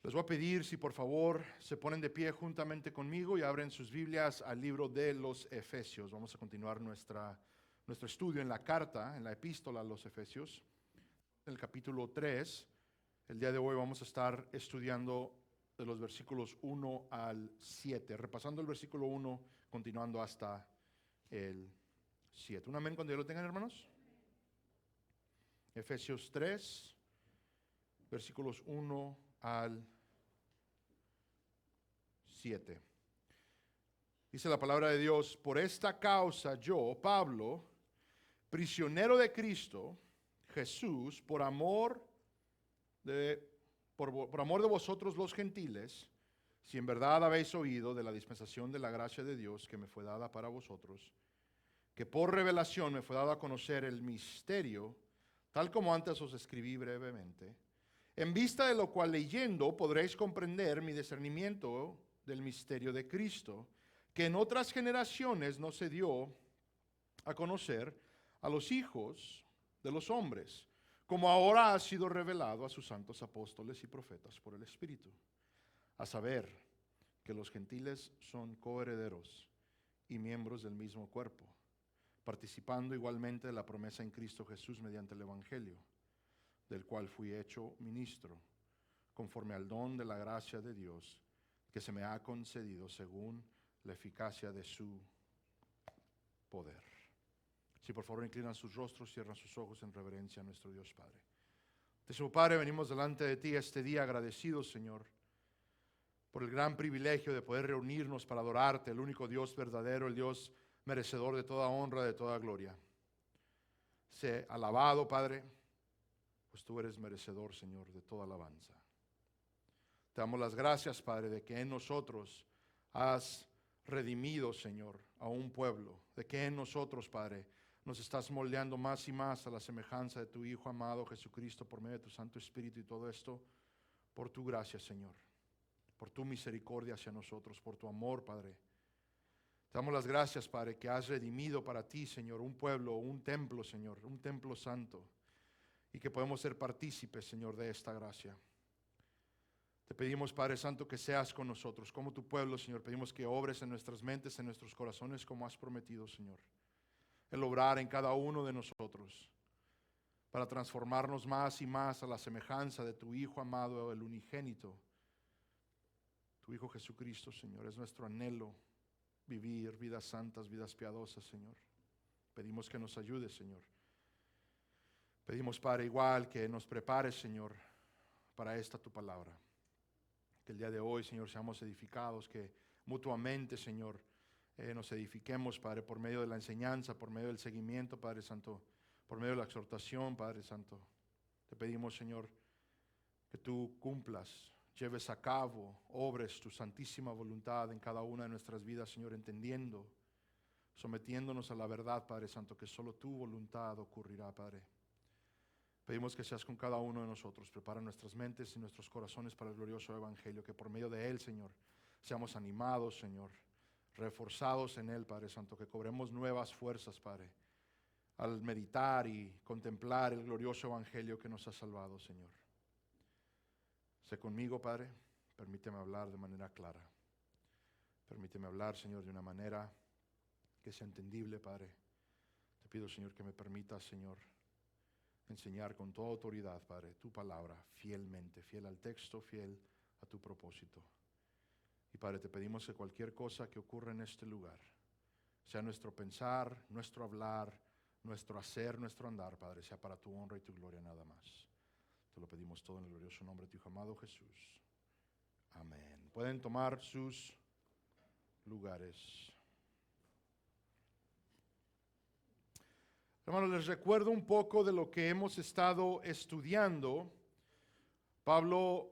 Les voy a pedir si por favor se ponen de pie juntamente conmigo y abren sus Biblias al libro de los Efesios. Vamos a continuar nuestro estudio en la carta, en la epístola a los Efesios, en el capítulo 3. El día de hoy vamos a estar estudiando de los versículos 1 al 7, repasando el versículo 1, continuando hasta el 7. ¿Un amén cuando ya lo tengan, hermanos? Efesios 3, versículos 1 al 7. Dice la palabra de Dios: por esta causa yo, Pablo, prisionero de Cristo Jesús, por amor de vosotros los gentiles, si en verdad habéis oído de la dispensación de la gracia de Dios que me fue dada para vosotros, que por revelación me fue dado a conocer el misterio, tal como antes os escribí brevemente, en vista de lo cual leyendo podréis comprender mi discernimiento del misterio de Cristo, que en otras generaciones no se dio a conocer a los hijos de los hombres, como ahora ha sido revelado a sus santos apóstoles y profetas por el Espíritu, a saber, que los gentiles son coherederos y miembros del mismo cuerpo, participando igualmente de la promesa en Cristo Jesús mediante el Evangelio, del cual fui hecho ministro, conforme al don de la gracia de Dios que se me ha concedido según la eficacia de su poder. Si por favor inclinan sus rostros, cierran sus ojos en reverencia a nuestro Dios Padre. Tesoro Padre, venimos delante de ti este día agradecidos, Señor, por el gran privilegio de poder reunirnos para adorarte, el único Dios verdadero, el Dios merecedor de toda honra, de toda gloria. Sé alabado, Padre, pues tú eres merecedor, Señor, de toda alabanza. Te damos las gracias, Padre, de que en nosotros has redimido, Señor, a un pueblo, de que en nosotros, Padre, nos estás moldeando más y más a la semejanza de tu Hijo amado Jesucristo por medio de tu Santo Espíritu, y todo esto por tu gracia, Señor, por tu misericordia hacia nosotros, por tu amor, Padre. Te damos las gracias, Padre, que has redimido para ti, Señor, un pueblo, un templo, Señor, un templo santo, y que podemos ser partícipes, Señor, de esta gracia. Te pedimos, Padre Santo, que seas con nosotros, como tu pueblo, Señor. Pedimos que obres en nuestras mentes, en nuestros corazones, como has prometido, Señor. El obrar en cada uno de nosotros, para transformarnos más y más a la semejanza de tu Hijo amado, el unigénito, tu Hijo Jesucristo, Señor. Es nuestro anhelo vivir vidas santas, vidas piadosas, Señor. Pedimos que nos ayudes, Señor. Pedimos, Padre, igual que nos prepares, Señor, para esta tu palabra. Que el día de hoy, Señor, seamos edificados, que mutuamente, Señor, nos edifiquemos, Padre, por medio de la enseñanza, por medio del seguimiento, Padre Santo, por medio de la exhortación, Padre Santo. Te pedimos, Señor, que tú cumplas, lleves a cabo, obres tu santísima voluntad en cada una de nuestras vidas, Señor, entendiendo, sometiéndonos a la verdad, Padre Santo, que solo tu voluntad ocurrirá, Padre. Pedimos que seas con cada uno de nosotros. Prepara nuestras mentes y nuestros corazones para el glorioso Evangelio, que por medio de él, Señor, seamos animados, Señor, reforzados en él, Padre Santo, que cobremos nuevas fuerzas, Padre, al meditar y contemplar el glorioso Evangelio que nos ha salvado, Señor. Sé conmigo, Padre, permíteme hablar de manera clara. Permíteme hablar, Señor, de una manera que sea entendible, Padre. Te pido, Señor, que me permitas, Señor, enseñar con toda autoridad, Padre, tu palabra, fielmente, fiel al texto, fiel a tu propósito. Y Padre, te pedimos que cualquier cosa que ocurra en este lugar, sea nuestro pensar, nuestro hablar, nuestro hacer, nuestro andar, Padre, sea para tu honra y tu gloria nada más. Te lo pedimos todo en el glorioso nombre de tu Hijo amado Jesús. Amén. Pueden tomar sus lugares. Hermanos, les recuerdo un poco de lo que hemos estado estudiando. Pablo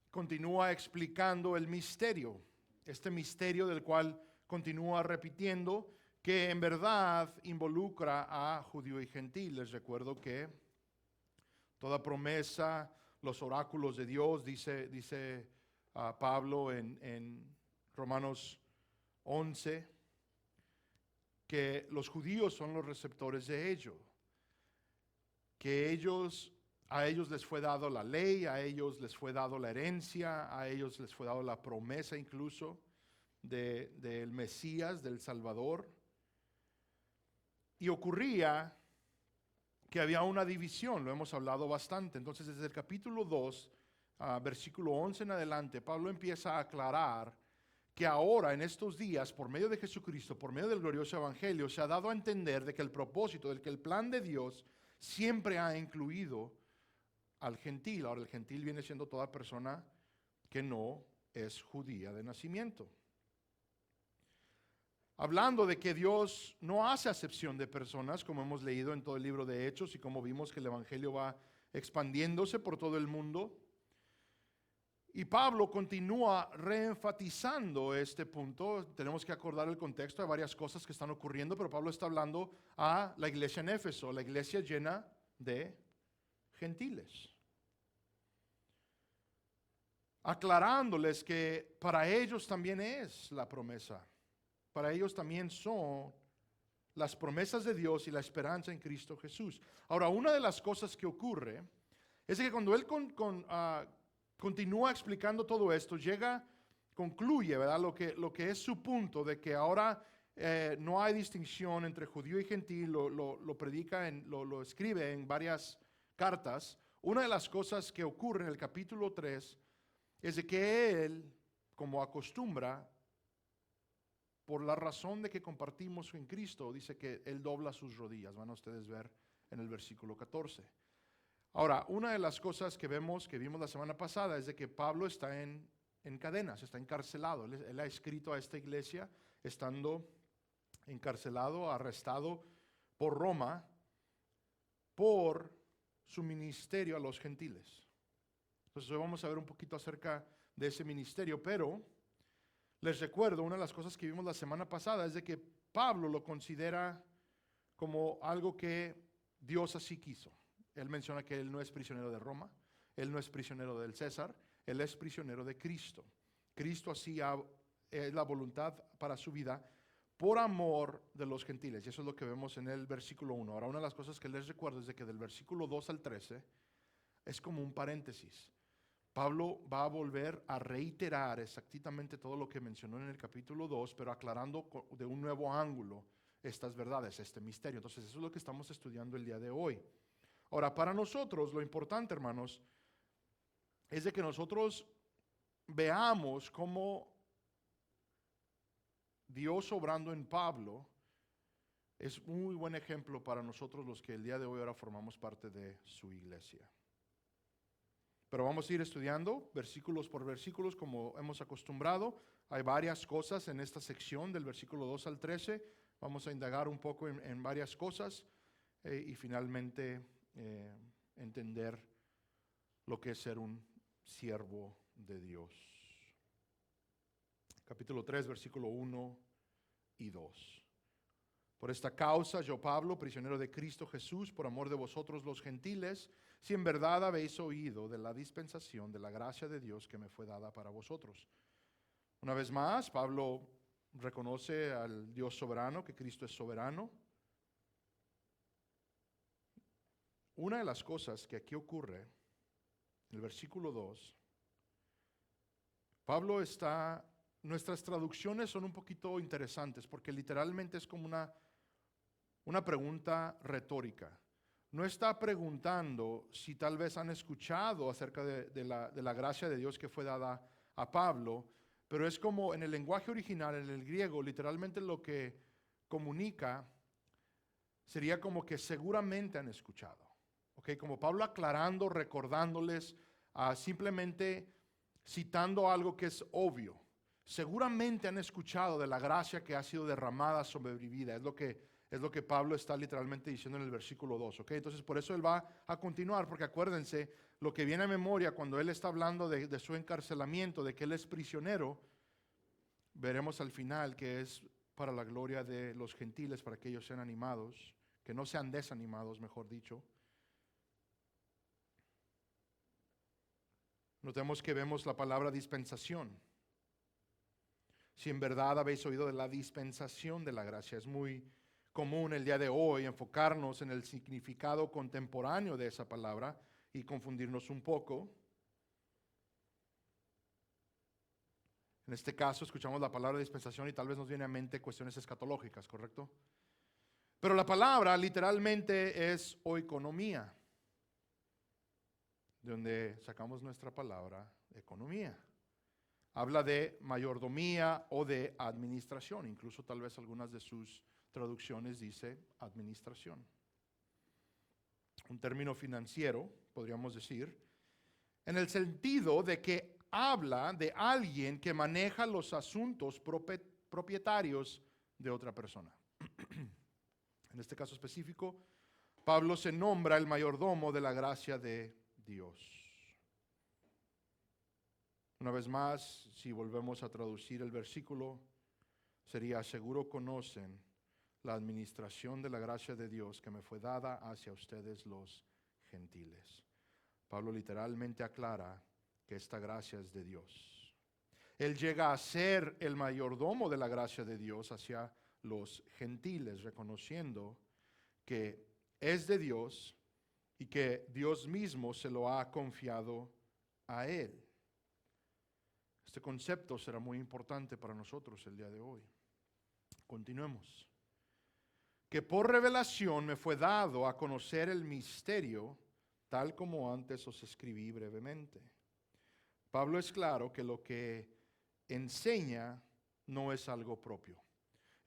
continúa explicando el misterio, este misterio del cual continúa repitiendo, que en verdad involucra a judío y gentil. Les recuerdo que toda promesa, los oráculos de Dios, dice Pablo en Romanos 11, que los judíos son los receptores de ello, que ellos A ellos les fue dado la ley, a ellos les fue dado la herencia, a ellos les fue dado la promesa incluso del Mesías, del Salvador. Y ocurría que había una división, lo hemos hablado bastante. Entonces, desde el capítulo 2, versículo 11 en adelante, Pablo empieza a aclarar que ahora, en estos días, por medio de Jesucristo, por medio del glorioso evangelio, se ha dado a entender de que el propósito, de que el plan de Dios siempre ha incluido al gentil. Ahora, el gentil viene siendo toda persona que no es judía de nacimiento. Hablando de que Dios no hace acepción de personas, como hemos leído en todo el libro de Hechos y como vimos que el evangelio va expandiéndose por todo el mundo. Y Pablo continúa reenfatizando este punto. Tenemos que acordar el contexto de varias cosas que están ocurriendo, pero Pablo está hablando a la iglesia en Éfeso, la iglesia llena de gentiles, aclarándoles que para ellos también es la promesa, para ellos también son las promesas de Dios y la esperanza en Cristo Jesús. Ahora, una de las cosas que ocurre es que cuando él continúa explicando todo esto, concluye, ¿verdad? Lo que es su punto de que ahora no hay distinción entre judío y gentil, lo predica, lo escribe en varias cartas. Una de las cosas que ocurre en el capítulo 3 es de que él, como acostumbra, por la razón de que compartimos en Cristo, dice que él dobla sus rodillas. Van a ustedes ver en el versículo 14. Ahora, una de las cosas que vimos la semana pasada es de que Pablo está en cadenas, está encarcelado. Él ha escrito a esta iglesia estando encarcelado, arrestado por Roma por su ministerio a los gentiles. Entonces hoy vamos a ver un poquito acerca de ese ministerio, pero les recuerdo, una de las cosas que vimos la semana pasada es de que Pablo lo considera como algo que Dios así quiso. Él menciona que él no es prisionero de Roma, él no es prisionero del César, él es prisionero de Cristo. Cristo así es la voluntad para su vida por amor de los gentiles. Y eso es lo que vemos en el versículo 1. Ahora, una de las cosas que les recuerdo es de que del versículo 2 al 13 es como un paréntesis. Pablo va a volver a reiterar exactamente todo lo que mencionó en el capítulo 2, pero aclarando de un nuevo ángulo estas verdades, este misterio. Entonces, eso es lo que estamos estudiando el día de hoy. Ahora, para nosotros, lo importante, hermanos, es de que nosotros veamos cómo Dios obrando en Pablo es un muy buen ejemplo para nosotros los que el día de hoy ahora formamos parte de su iglesia. Pero vamos a ir estudiando versículos por versículos como hemos acostumbrado. Hay varias cosas en esta sección del versículo 2 al 13. Vamos a indagar un poco en varias cosas y finalmente entender lo que es ser un siervo de Dios. Capítulo 3, versículo 1 y 2. Por esta causa, yo Pablo, prisionero de Cristo Jesús, por amor de vosotros los gentiles, si en verdad habéis oído de la dispensación de la gracia de Dios que me fue dada para vosotros. Una vez más, Pablo reconoce al Dios soberano, que Cristo es soberano. Una de las cosas que aquí ocurre, en el versículo 2, nuestras traducciones son un poquito interesantes, porque literalmente es como una pregunta retórica. No está preguntando si tal vez han escuchado acerca de la gracia de Dios que fue dada a Pablo, pero es como en el lenguaje original, en el griego, literalmente lo que comunica sería como que seguramente han escuchado. ¿Okay? Como Pablo aclarando, recordándoles, simplemente citando algo que es obvio. Seguramente han escuchado de la gracia que ha sido derramada sobre mi vida. Es lo que Pablo está literalmente diciendo en el versículo 2. ¿Okay? Entonces por eso él va a continuar, porque acuérdense, lo que viene a memoria cuando él está hablando de su encarcelamiento, de que él es prisionero, veremos al final que es para la gloria de los gentiles, para que ellos sean animados, que no sean desanimados, mejor dicho. Notemos que vemos la palabra dispensación. Si en verdad habéis oído de la dispensación de la gracia, es muy común el día de hoy enfocarnos en el significado contemporáneo de esa palabra y confundirnos un poco. En este caso escuchamos la palabra dispensación y tal vez nos viene a mente cuestiones escatológicas, ¿correcto? Pero la palabra literalmente es oikonomía, de donde sacamos nuestra palabra economía. Habla de mayordomía o de administración, incluso tal vez algunas de sus traducciones dice administración. Un término financiero, podríamos decir, en el sentido de que habla de alguien que maneja los asuntos propietarios de otra persona. En este caso específico, Pablo se nombra el mayordomo de la gracia de Dios. Una vez más, si volvemos a traducir el versículo, sería: seguro conocen la administración de la gracia de Dios que me fue dada hacia ustedes los gentiles. Pablo literalmente aclara que esta gracia es de Dios. Él llega a ser el mayordomo de la gracia de Dios hacia los gentiles, reconociendo que es de Dios y que Dios mismo se lo ha confiado a él. Este concepto será muy importante para nosotros el día de hoy. Continuemos. Que por revelación me fue dado a conocer el misterio, tal como antes os escribí brevemente. Pablo es claro que lo que enseña no es algo propio.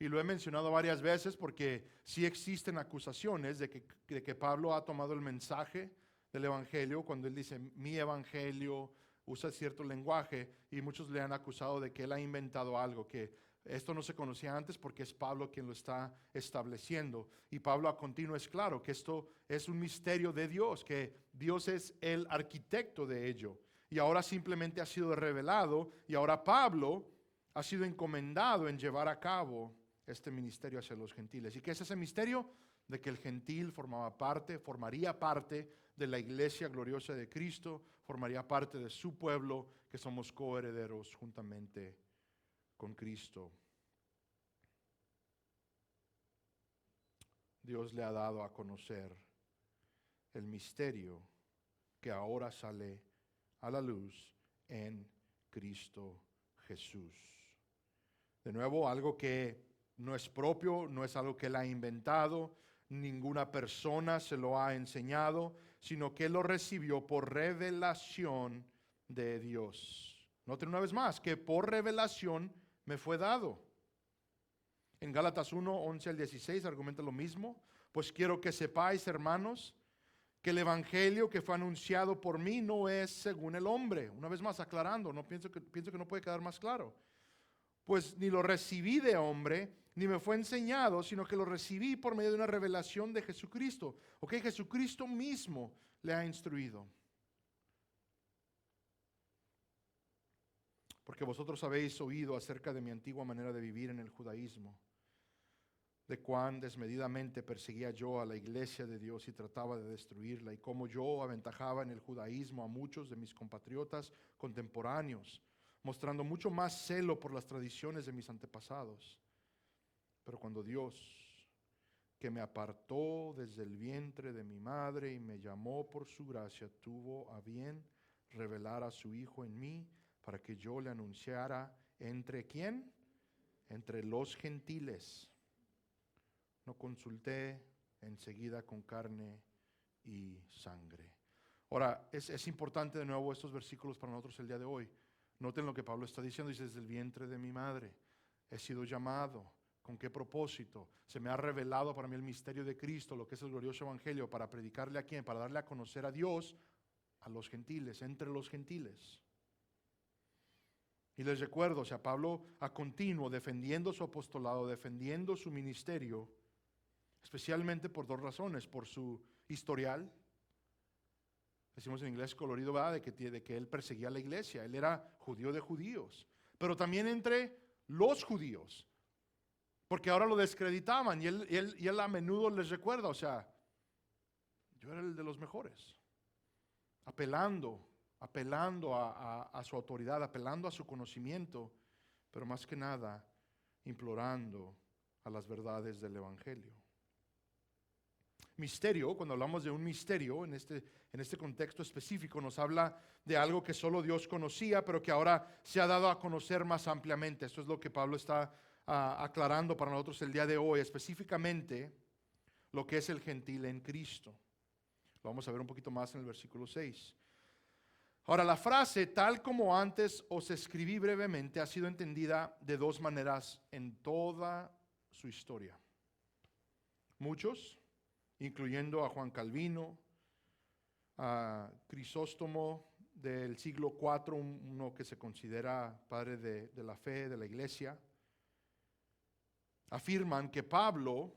Y lo he mencionado varias veces porque sí existen acusaciones de que Pablo ha tomado el mensaje del Evangelio cuando él dice mi Evangelio, usa cierto lenguaje, y muchos le han acusado de que él ha inventado algo, que esto no se conocía antes porque es Pablo quien lo está estableciendo. Y Pablo a continuo es claro que esto es un misterio de Dios, que Dios es el arquitecto de ello. Y ahora simplemente ha sido revelado y ahora Pablo ha sido encomendado en llevar a cabo este ministerio hacia los gentiles. ¿Y qué es ese misterio? De que el gentil formaría parte de la iglesia gloriosa de Cristo, formaría parte de su pueblo, que somos coherederos juntamente con Cristo. Dios le ha dado a conocer el misterio que ahora sale a la luz en Cristo Jesús. De nuevo, algo que no es propio, no es algo que él ha inventado, ninguna persona se lo ha enseñado, sino que él lo recibió por revelación de Dios. Noten una vez más que por revelación me fue dado. En Gálatas 1, 11 al 16 argumenta lo mismo. Pues quiero que sepáis, hermanos, que el evangelio que fue anunciado por mí no es según el hombre. Una vez más aclarando, pienso que no puede quedar más claro. Pues ni lo recibí de hombre, ni me fue enseñado, sino que lo recibí por medio de una revelación de Jesucristo. Ok, Jesucristo mismo le ha instruido. Porque vosotros habéis oído acerca de mi antigua manera de vivir en el judaísmo, de cuán desmedidamente perseguía yo a la iglesia de Dios y trataba de destruirla, y cómo yo aventajaba en el judaísmo a muchos de mis compatriotas contemporáneos, mostrando mucho más celo por las tradiciones de mis antepasados. Pero cuando Dios, que me apartó desde el vientre de mi madre y me llamó por su gracia, tuvo a bien revelar a su Hijo en mí, para que yo le anunciara ¿entre quién? Entre los gentiles. No consulté enseguida con carne y sangre. Ahora, es importante de nuevo estos versículos para nosotros el día de hoy. Noten lo que Pablo está diciendo, dice: desde el vientre de mi madre he sido llamado. ¿Con qué propósito? Se me ha revelado para mí el misterio de Cristo, lo que es el glorioso evangelio, para predicarle a quién, para darle a conocer a Dios, a los gentiles, entre los gentiles. Y les recuerdo, Pablo a continuo defendiendo su apostolado, defendiendo su ministerio, especialmente por dos razones: por su historial, decimos en inglés colorido, ¿verdad? De que él perseguía a la iglesia, él era judío de judíos, pero también entre los judíos, porque ahora lo descreditaban y él a menudo les recuerda, yo era el de los mejores, apelando a su autoridad, apelando a su conocimiento, pero más que nada implorando a las verdades del evangelio. Misterio, cuando hablamos de un misterio, en este contexto específico, nos habla de algo que solo Dios conocía, pero que ahora se ha dado a conocer más ampliamente. Esto es lo que Pablo está aclarando para nosotros el día de hoy, específicamente lo que es el gentil en Cristo. Lo vamos a ver un poquito más en el versículo 6. Ahora, la frase, tal como antes os escribí brevemente, ha sido entendida de dos maneras en toda su historia. Muchos, incluyendo a Juan Calvino, a Crisóstomo del siglo IV, uno que se considera padre de la fe, de la iglesia, afirman que Pablo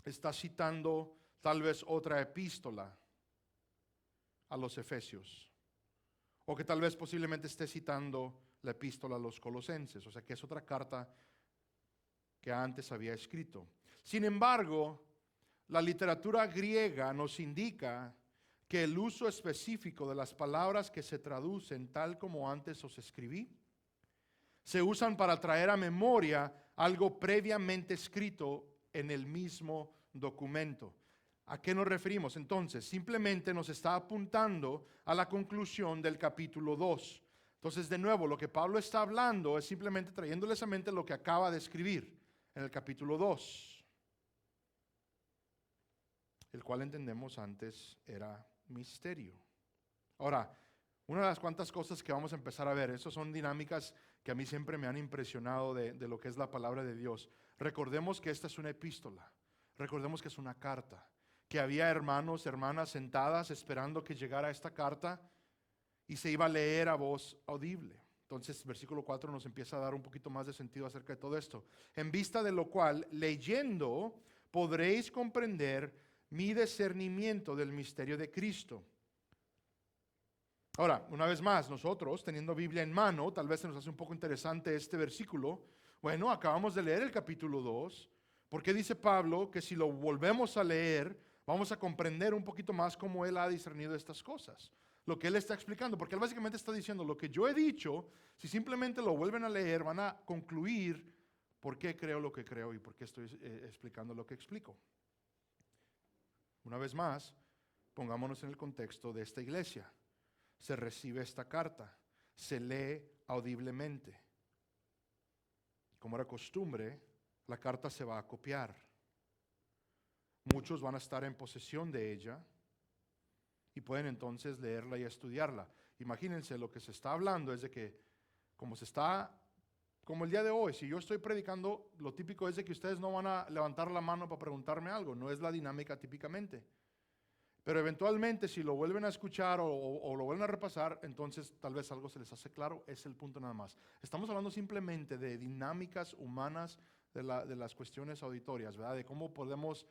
está citando tal vez otra epístola a los Efesios, o que tal vez posiblemente esté citando la epístola a los Colosenses, o sea que es otra carta que antes había escrito. Sin embargo, la literatura griega nos indica que el uso específico de las palabras que se traducen tal como antes os escribí, se usan para traer a memoria algo previamente escrito en el mismo documento. ¿A qué nos referimos? Entonces, simplemente nos está apuntando a la conclusión del capítulo 2. Entonces, de nuevo, lo que Pablo está hablando es simplemente trayéndoles a mente lo que acaba de escribir en el capítulo 2. El cual entendemos antes era misterio. Ahora, una de las cuantas cosas que vamos a empezar a ver, esas son dinámicas que a mí siempre me han impresionado de lo que es la palabra de Dios. Recordemos que esta es una epístola, recordemos que es una carta, que había hermanos, hermanas sentadas esperando que llegara esta carta y se iba a leer a voz audible. Entonces, versículo 4 nos empieza a dar un poquito más de sentido acerca de todo esto. En vista de lo cual, leyendo, podréis comprender mi discernimiento del misterio de Cristo. Ahora, una vez más, nosotros teniendo Biblia en mano, tal vez se nos hace un poco interesante este versículo. Bueno, acabamos de leer el capítulo 2. ¿Por qué dice Pablo que si lo volvemos a leer, vamos a comprender un poquito más cómo él ha discernido estas cosas? Lo que él está explicando, porque él básicamente está diciendo lo que yo he dicho, si simplemente lo vuelven a leer, van a concluir por qué creo lo que creo y por qué estoy explicando lo que explico. Una vez más, pongámonos en el contexto de esta iglesia. Se recibe esta carta, se lee audiblemente. Como era costumbre, la carta se va a copiar. Muchos van a estar en posesión de ella y pueden entonces leerla y estudiarla. Imagínense, lo que se está hablando es de que, como el día de hoy, si yo estoy predicando, lo típico es de que ustedes no van a levantar la mano para preguntarme algo, no es la dinámica típicamente. Pero eventualmente, si lo vuelven a escuchar o lo vuelven a repasar, entonces tal vez algo se les hace claro, es el punto nada más. Estamos hablando simplemente de dinámicas humanas de las cuestiones auditorias, ¿verdad? De cómo podemos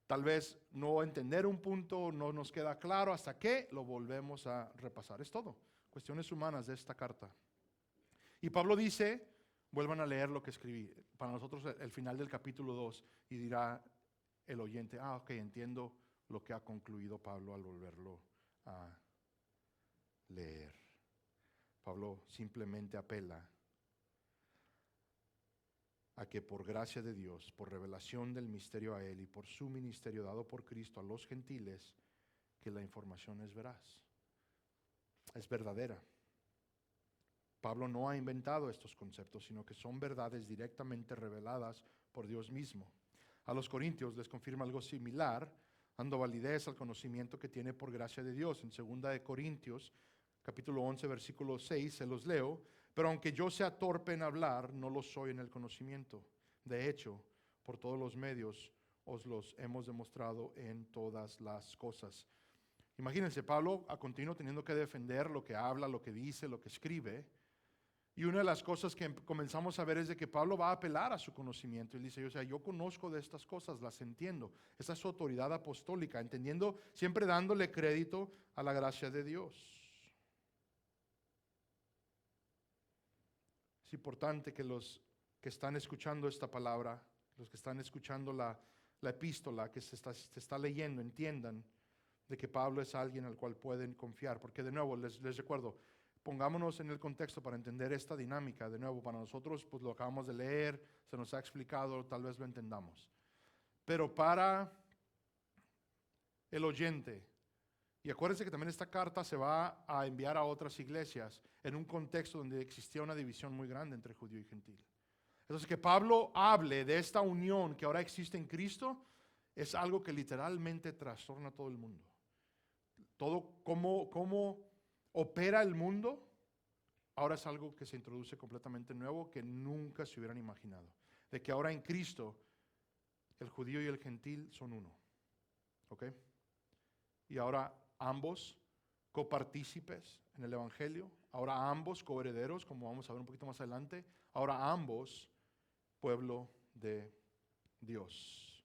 tal vez no entender un punto, no nos queda claro hasta que lo volvemos a repasar. Es todo, cuestiones humanas de esta carta. Y Pablo dice, vuelvan a leer lo que escribí. Para nosotros el final del capítulo 2 y dirá el oyente, ok, entiendo lo que ha concluido Pablo al volverlo a leer. Pablo simplemente apela a que por gracia de Dios, por revelación del misterio a él y por su ministerio dado por Cristo a los gentiles, que la información es veraz, es verdadera. Pablo no ha inventado estos conceptos, sino que son verdades directamente reveladas por Dios mismo. A los corintios les confirma algo similar, dando validez al conocimiento que tiene por gracia de Dios. En 2 de Corintios, capítulo 11, versículo 6, se los leo. Pero aunque yo sea torpe en hablar, no lo soy en el conocimiento. De hecho, por todos los medios os los hemos demostrado en todas las cosas. Imagínense, Pablo a continuo teniendo que defender lo que habla, lo que dice, lo que escribe. Y una de las cosas que comenzamos a ver es de que Pablo va a apelar a su conocimiento. Él dice, o sea, yo conozco de estas cosas, las entiendo. Esa es su autoridad apostólica, entendiendo, siempre dándole crédito a la gracia de Dios. Es importante que los que están escuchando esta palabra, los que están escuchando la epístola que se está leyendo, entiendan de que Pablo es alguien al cual pueden confiar. Porque de nuevo, les recuerdo, pongámonos en el contexto para entender esta dinámica. De nuevo, para nosotros, pues lo acabamos de leer, se nos ha explicado, tal vez lo entendamos. Pero para el oyente. Y acuérdense que también esta carta se va a enviar a otras iglesias en un contexto donde existía una división muy grande entre judío y gentil. Entonces, que Pablo hable de esta unión que ahora existe en Cristo es algo que literalmente trastorna a todo el mundo. Todo cómo opera el mundo ahora es algo que se introduce completamente nuevo que nunca se hubieran imaginado. De que ahora en Cristo el judío y el gentil son uno. ¿Ok? Y ahora ambos copartícipes en el Evangelio, ahora ambos coherederos, como vamos a ver un poquito más adelante, ahora ambos pueblo de Dios.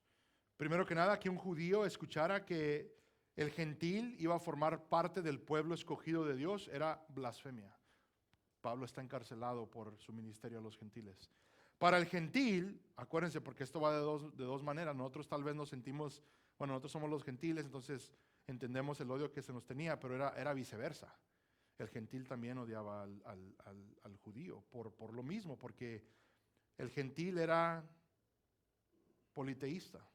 Primero que nada, que un judío escuchara que el gentil iba a formar parte del pueblo escogido de Dios era blasfemia. Pablo está encarcelado por su ministerio a los gentiles. Para el gentil, acuérdense, porque esto va de dos maneras. Nosotros tal vez nos sentimos, bueno, nosotros somos los gentiles, entonces entendemos el odio que se nos tenía, pero era viceversa. El gentil también odiaba al judío por lo mismo, porque el gentil era politeísta.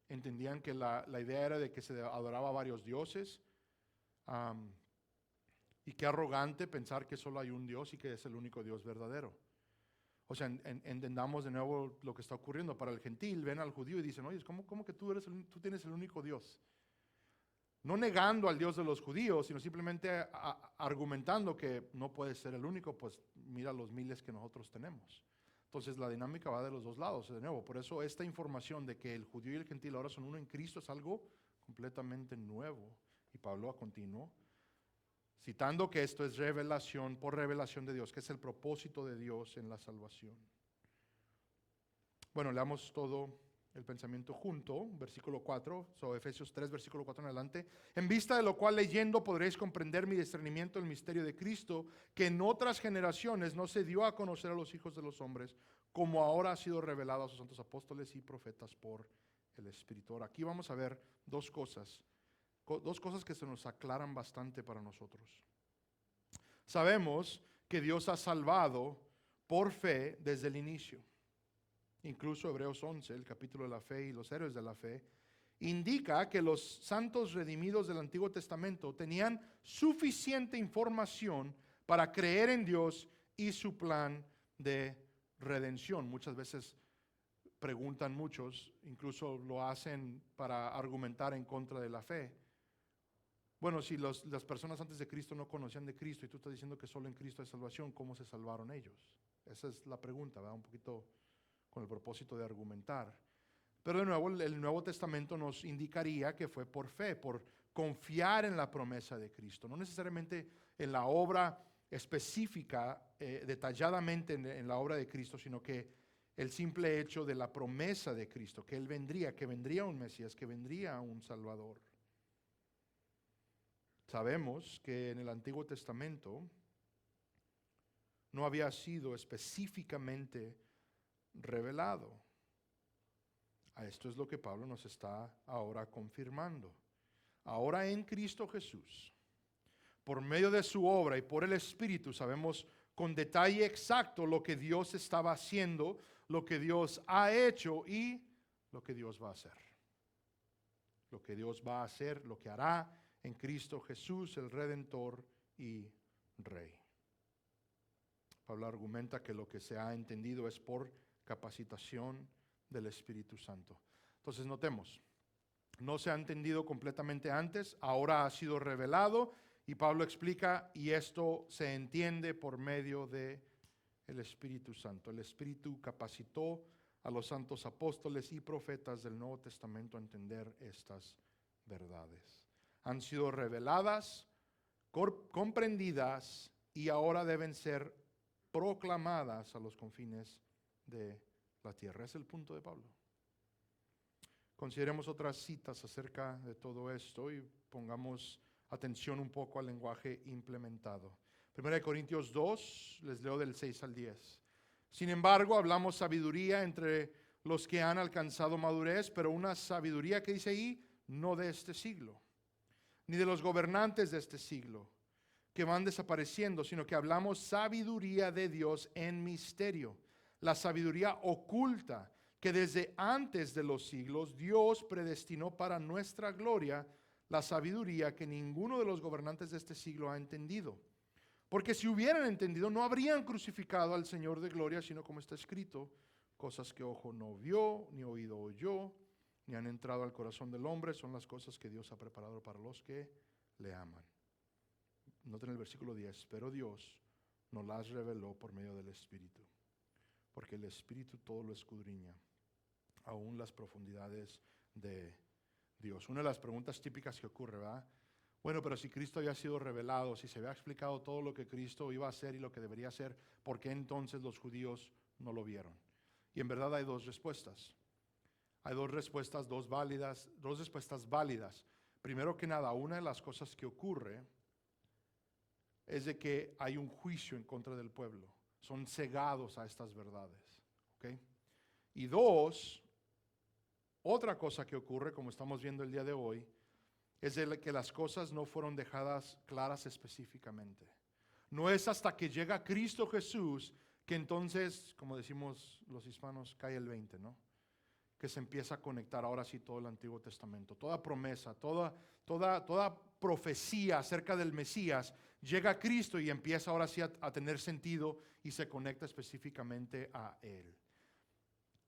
Entendían que la idea era de que se adoraba a varios dioses. Y qué arrogante pensar que solo hay un Dios y que es el único Dios verdadero. O sea, entendamos de nuevo lo que está ocurriendo. Para el gentil, ven al judío y dicen, oye, ¿cómo que tú tienes el único Dios? No negando al Dios de los judíos, sino simplemente argumentando que no puede ser el único, pues mira los miles que nosotros tenemos. Entonces la dinámica va de los dos lados, de nuevo. Por eso esta información de que el judío y el gentil ahora son uno en Cristo es algo completamente nuevo. Y Pablo continuó citando que esto es revelación por revelación de Dios, que es el propósito de Dios en la salvación. Bueno, leamos todo el pensamiento junto, versículo 4, Efesios 3, versículo 4 en adelante. En vista de lo cual leyendo podréis comprender mi discernimiento del misterio de Cristo, que en otras generaciones no se dio a conocer a los hijos de los hombres, como ahora ha sido revelado a sus santos apóstoles y profetas por el Espíritu. Ahora, aquí vamos a ver dos cosas que se nos aclaran bastante para nosotros. Sabemos que Dios ha salvado por fe desde el inicio. Incluso Hebreos 11, el capítulo de la fe y los héroes de la fe, indica que los santos redimidos del Antiguo Testamento tenían suficiente información para creer en Dios y su plan de redención. Muchas veces preguntan muchos, incluso lo hacen para argumentar en contra de la fe. Bueno, si las personas antes de Cristo no conocían de Cristo y tú estás diciendo que solo en Cristo hay salvación, ¿cómo se salvaron ellos? Esa es la pregunta, ¿verdad? Un poquito con el propósito de argumentar. Pero de nuevo, el Nuevo Testamento nos indicaría que fue por fe, por confiar en la promesa de Cristo, no necesariamente en la obra específica, detalladamente en la obra de Cristo, sino que el simple hecho de la promesa de Cristo, que Él vendría, que vendría un Mesías, que vendría un Salvador. Sabemos que en el Antiguo Testamento no había sido específicamente revelado. A esto es lo que Pablo nos está ahora confirmando. Ahora en Cristo Jesús, por medio de su obra y por el Espíritu, sabemos con detalle exacto lo que Dios estaba haciendo, lo que Dios ha hecho y lo que Dios va a hacer. Lo que Dios va a hacer, lo que hará en Cristo Jesús, el Redentor y Rey. Pablo argumenta que lo que se ha entendido es por capacitación del Espíritu Santo. Entonces notemos, no se ha entendido completamente antes, ahora ha sido revelado y Pablo explica, y esto se entiende por medio de el Espíritu Santo. El Espíritu capacitó a los santos apóstoles y profetas del Nuevo Testamento a entender estas verdades. Han sido reveladas, comprendidas y ahora deben ser proclamadas a los confines de la tierra. Es el punto de Pablo. Consideremos otras citas acerca de todo esto y pongamos atención un poco al lenguaje implementado. 1 Corintios 2, les leo del 6 al 10. Sin embargo, hablamos sabiduría entre los que han alcanzado madurez, pero una sabiduría que dice ahí, no de este siglo, ni de los gobernantes de este siglo, que van desapareciendo, sino que hablamos sabiduría de Dios en misterio, la sabiduría oculta que desde antes de los siglos Dios predestinó para nuestra gloria, la sabiduría que ninguno de los gobernantes de este siglo ha entendido. Porque si hubieran entendido, no habrían crucificado al Señor de gloria, sino como está escrito, cosas que ojo no vio, ni oído oyó, ni han entrado al corazón del hombre, son las cosas que Dios ha preparado para los que le aman. Noten el versículo 10, pero Dios nos las reveló por medio del Espíritu, porque el Espíritu todo lo escudriña, aún las profundidades de Dios. Una de las preguntas típicas que ocurre, ¿verdad? Bueno, pero si Cristo había sido revelado, si se había explicado todo lo que Cristo iba a hacer y lo que debería hacer, ¿por qué entonces los judíos no lo vieron? Y en verdad hay dos respuestas. Hay dos respuestas, dos respuestas válidas. Primero que nada, una de las cosas que ocurre es de que hay un juicio en contra del pueblo. Son cegados a estas verdades. ¿Okay? Y dos, otra cosa que ocurre, como estamos viendo el día de hoy, es de que las cosas no fueron dejadas claras específicamente. No es hasta que llega Cristo Jesús que entonces, como decimos los hispanos, cae el 20, ¿no? Que se empieza a conectar ahora sí todo el Antiguo Testamento. Toda promesa, toda profecía acerca del Mesías, llega a Cristo y empieza ahora sí a tener sentido y se conecta específicamente a Él.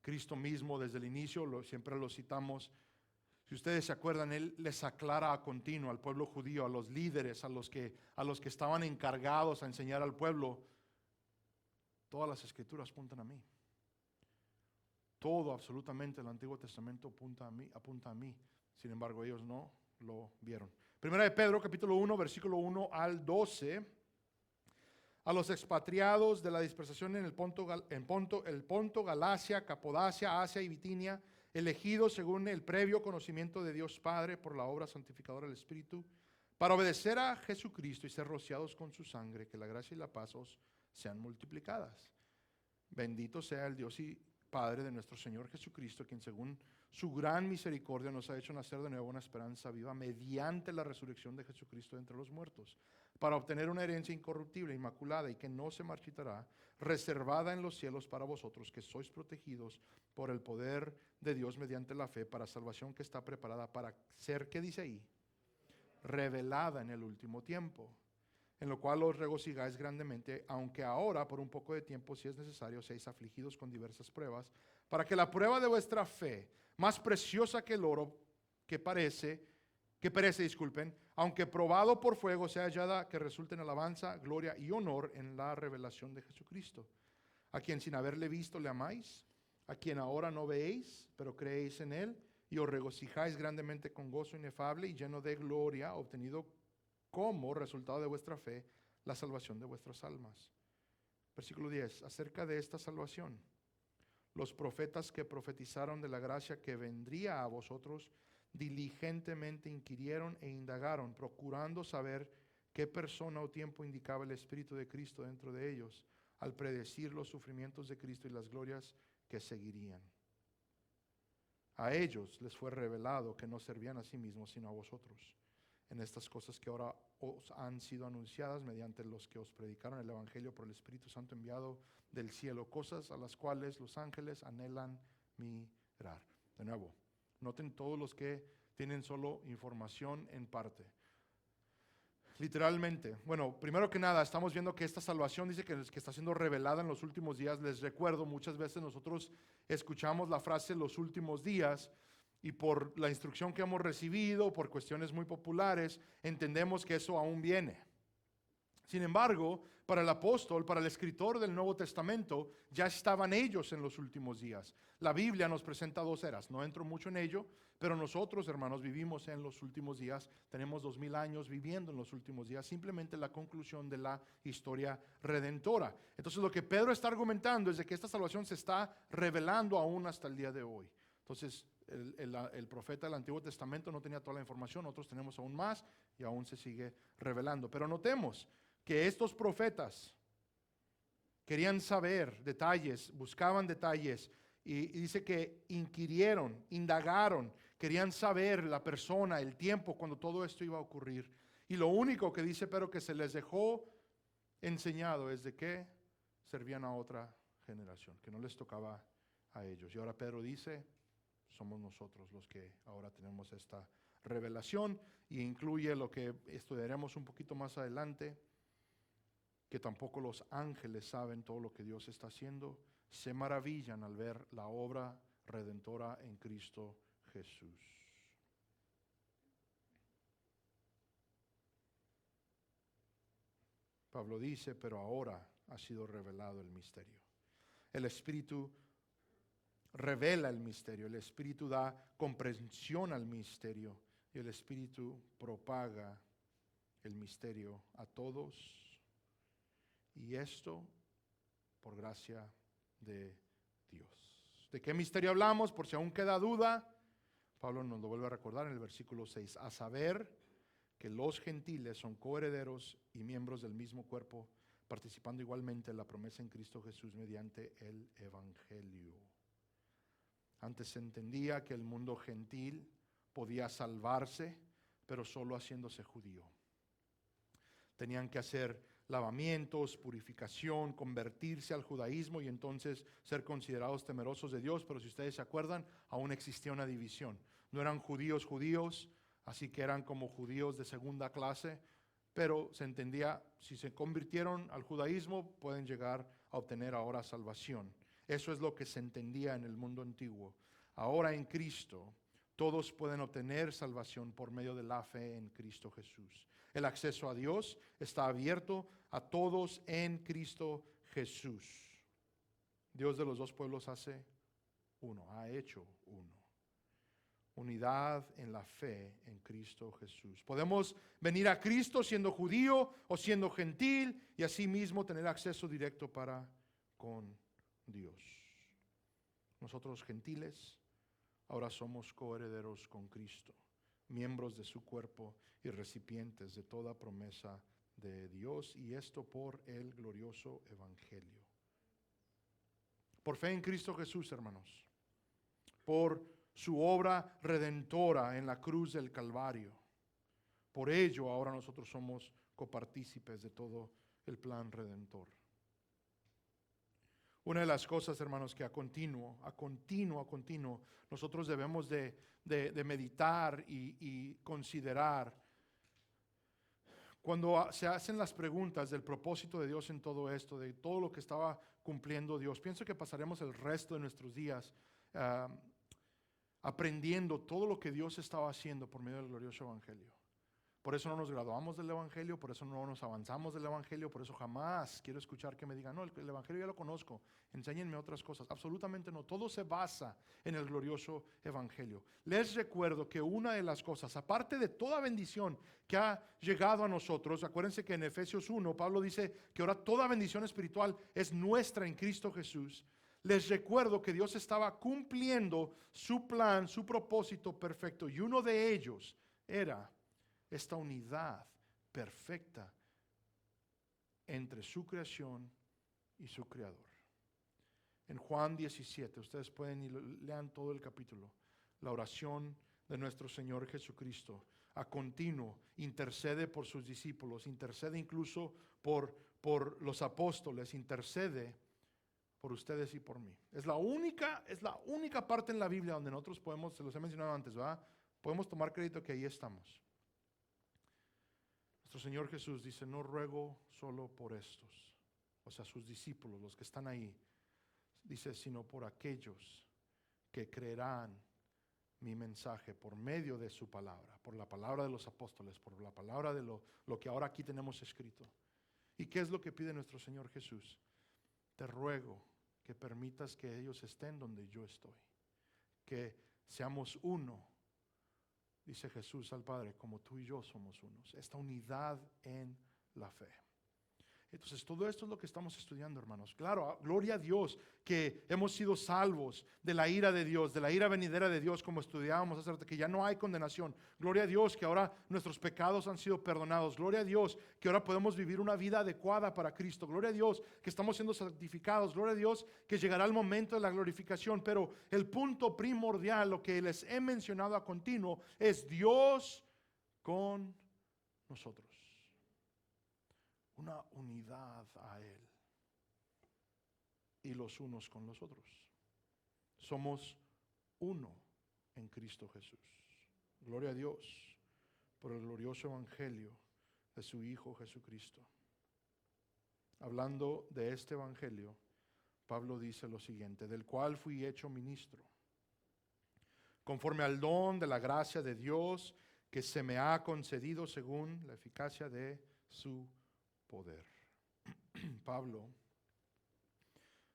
Cristo mismo desde el inicio, siempre lo citamos. Si ustedes se acuerdan, Él les aclara a continuo al pueblo judío, a los líderes, a los que estaban encargados a enseñar al pueblo, todas las escrituras apuntan a mí. Todo, absolutamente, el Antiguo Testamento apunta a mí. Sin embargo, ellos no lo vieron. Primera de Pedro, capítulo 1, versículo 1 al 12. A los expatriados de la dispersación en el Ponto, Galacia, Capodacia, Asia y Bitinia, elegidos según el previo conocimiento de Dios Padre por la obra santificadora del Espíritu, para obedecer a Jesucristo y ser rociados con su sangre, que la gracia y la paz os sean multiplicadas. Bendito sea el Dios y Padre de nuestro Señor Jesucristo, quien según su gran misericordia nos ha hecho nacer de nuevo una esperanza viva mediante la resurrección de Jesucristo de entre los muertos, para obtener una herencia incorruptible, inmaculada y que no se marchitará, reservada en los cielos para vosotros, que sois protegidos por el poder de Dios mediante la fe, para salvación que está preparada para ser, ¿qué dice ahí? Revelada en el último tiempo, en lo cual os regocijáis grandemente, aunque ahora por un poco de tiempo, si es necesario, seáis afligidos con diversas pruebas, para que la prueba de vuestra fe, más preciosa que el oro que perece, aunque probado por fuego, sea hallada que resulte en alabanza, gloria y honor en la revelación de Jesucristo, a quien sin haberle visto le amáis, a quien ahora no veéis, pero creéis en él, y os regocijáis grandemente con gozo inefable y lleno de gloria, obtenido como resultado de vuestra fe, la salvación de vuestras almas. Versículo 10, acerca de esta salvación, los profetas que profetizaron de la gracia que vendría a vosotros, diligentemente inquirieron e indagaron, procurando saber qué persona o tiempo indicaba el Espíritu de Cristo dentro de ellos, al predecir los sufrimientos de Cristo y las glorias que seguirían. A ellos les fue revelado que no servían a sí mismos, sino a vosotros, en estas cosas que ahora os han sido anunciadas mediante los que os predicaron el Evangelio por el Espíritu Santo enviado del cielo, cosas a las cuales los ángeles anhelan mirar. De nuevo, noten todos los que tienen solo información en parte. Literalmente, bueno, primero que nada, estamos viendo que esta salvación dice que está siendo revelada en los últimos días. Les recuerdo, muchas veces nosotros escuchamos la frase los últimos días, y por la instrucción que hemos recibido, por cuestiones muy populares, entendemos que eso aún viene. Sin embargo, para el apóstol, para el escritor del Nuevo Testamento, ya estaban ellos en los últimos días. La Biblia nos presenta dos eras, no entro mucho en ello, pero nosotros, hermanos, vivimos en los últimos días, tenemos 2000 años viviendo en los últimos días, simplemente la conclusión de la historia redentora. Entonces, lo que Pedro está argumentando es de que esta salvación se está revelando aún hasta el día de hoy. Entonces, el profeta del Antiguo Testamento no tenía toda la información, nosotros tenemos aún más y aún se sigue revelando. Pero notemos que estos profetas querían saber detalles, buscaban detalles, y dice que inquirieron, indagaron, querían saber la persona, el tiempo cuando todo esto iba a ocurrir. Y lo único que dice Pedro que se les dejó enseñado es de que servían a otra generación, que no les tocaba a ellos. Y ahora Pedro dice, somos nosotros los que ahora tenemos esta revelación, y incluye lo que estudiaremos un poquito más adelante, que tampoco los ángeles saben todo lo que Dios está haciendo. Se maravillan al ver la obra redentora en Cristo Jesús. Pablo dice, pero ahora ha sido revelado el misterio. El Espíritu revela el misterio, el Espíritu da comprensión al misterio y el Espíritu propaga el misterio a todos. Y esto por gracia de Dios. ¿De qué misterio hablamos? Por si aún queda duda, Pablo nos lo vuelve a recordar en el versículo 6, a saber que los gentiles son coherederos y miembros del mismo cuerpo, participando igualmente en la promesa en Cristo Jesús mediante el Evangelio. Antes se entendía que el mundo gentil podía salvarse, pero solo haciéndose judío. Tenían que hacer lavamientos, purificación, convertirse al judaísmo y entonces ser considerados temerosos de Dios. Pero si ustedes se acuerdan, aún existía una división. No eran judíos, así que eran como judíos de segunda clase, pero se entendía, si se convirtieron al judaísmo, pueden llegar a obtener ahora salvación. Eso es lo que se entendía en el mundo antiguo. Ahora en Cristo, todos pueden obtener salvación por medio de la fe en Cristo Jesús. El acceso a Dios está abierto a todos en Cristo Jesús. Dios de los dos pueblos hace uno, ha hecho uno. Unidad en la fe en Cristo Jesús. Podemos venir a Cristo siendo judío o siendo gentil y asimismo tener acceso directo para con Dios. Nosotros gentiles ahora somos coherederos con Cristo, miembros de su cuerpo y recipientes de toda promesa de Dios, y esto por el glorioso Evangelio. Por fe en Cristo Jesús, hermanos, por su obra redentora en la cruz del Calvario. Por ello ahora nosotros somos copartícipes de todo el plan redentor. Una de las cosas, hermanos, que a continuo, nosotros debemos de meditar y considerar cuando se hacen las preguntas del propósito de Dios en todo esto, de todo lo que estaba cumpliendo Dios. Pienso que pasaremos el resto de nuestros días aprendiendo todo lo que Dios estaba haciendo por medio del glorioso Evangelio. Por eso no nos graduamos del Evangelio, por eso no nos avanzamos del Evangelio, por eso jamás quiero escuchar que me digan, no, el Evangelio ya lo conozco, enséñenme otras cosas. Absolutamente no, todo se basa en el glorioso Evangelio. Les recuerdo que una de las cosas, aparte de toda bendición que ha llegado a nosotros, acuérdense que en Efesios 1, Pablo dice que ahora toda bendición espiritual es nuestra en Cristo Jesús. Les recuerdo que Dios estaba cumpliendo su plan, su propósito perfecto, y uno de ellos era esta unidad perfecta entre su creación y su creador. En Juan 17, ustedes pueden y lean todo el capítulo, la oración de nuestro Señor Jesucristo a continuo intercede por sus discípulos, intercede incluso por los apóstoles, intercede por ustedes y por mí. Es la única parte en la Biblia donde nosotros podemos, se los he mencionado antes, ¿verdad? Podemos tomar crédito que ahí estamos. Nuestro Señor Jesús dice, no ruego solo por estos, o sea, sus discípulos, los que están ahí, dice, sino por aquellos que creerán mi mensaje por medio de su palabra, por la palabra de los apóstoles, por la palabra de lo que ahora aquí tenemos escrito. ¿Y qué es lo que pide nuestro Señor Jesús? Te ruego que permitas que ellos estén donde yo estoy, que seamos uno, dice Jesús al Padre, como tú y yo somos unos. Esta unidad en la fe. Entonces todo esto es lo que estamos estudiando, hermanos. Claro, gloria a Dios que hemos sido salvos de la ira de Dios, de la ira venidera de Dios, como estudiábamos hace rato, que ya no hay condenación. Gloria a Dios que ahora nuestros pecados han sido perdonados. Gloria a Dios que ahora podemos vivir una vida adecuada para Cristo. Gloria a Dios que estamos siendo santificados. Gloria a Dios que llegará el momento de la glorificación. Pero el punto primordial, lo que les he mencionado a continuo, es Dios con nosotros. Una unidad a Él y los unos con los otros. Somos uno en Cristo Jesús. Gloria a Dios por el glorioso evangelio de su Hijo Jesucristo. Hablando de este evangelio, Pablo dice lo siguiente: del cual fui hecho ministro, conforme al don de la gracia de Dios que se me ha concedido según la eficacia de su poder. Pablo